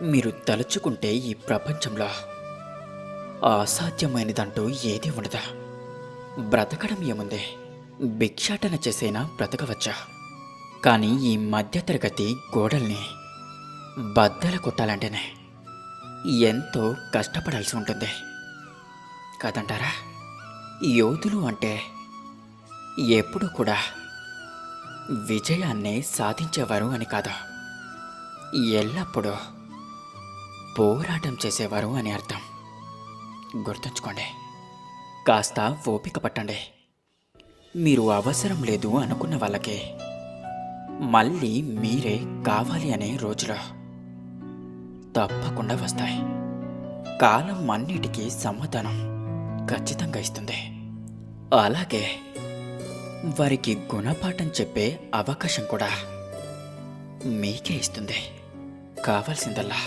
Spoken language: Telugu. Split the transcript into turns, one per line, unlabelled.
మీరు తలుచుకుంటే ఈ ప్రపంచంలో అసాధ్యమైనదంటూ ఏదీ ఉండదా? బ్రతకడం ఏముంది? భిక్షాటన చేసైనా బ్రతకవచ్చా? కానీ ఈ మధ్యతరగతి గోడల్ని బద్దలు కొట్టాలంటేనే ఎంతో కష్టపడాల్సి ఉంటుంది కాదంటారా? యోధులు అంటే ఎప్పుడూ కూడా విజయాన్నే సాధించేవారు అని కాదు, ఎల్లప్పుడూ పోరాటం చేసేవారు అని అర్థం. గుర్తుంచుకోండి. కాస్త ఓపిక పట్టండి. మీరు అవసరం లేదు అనుకున్న వాళ్ళకి మళ్ళీ మీరే కావాలి అనే రోజులు తప్పకుండా వస్తాయి. కాలం అన్నిటికీ సమాధానం ఖచ్చితంగా ఇస్తుంది. అలాగే వారికి గుణపాఠం చెప్పే అవకాశం కూడా మీకే ఇస్తుంది. కావాల్సిందల్లా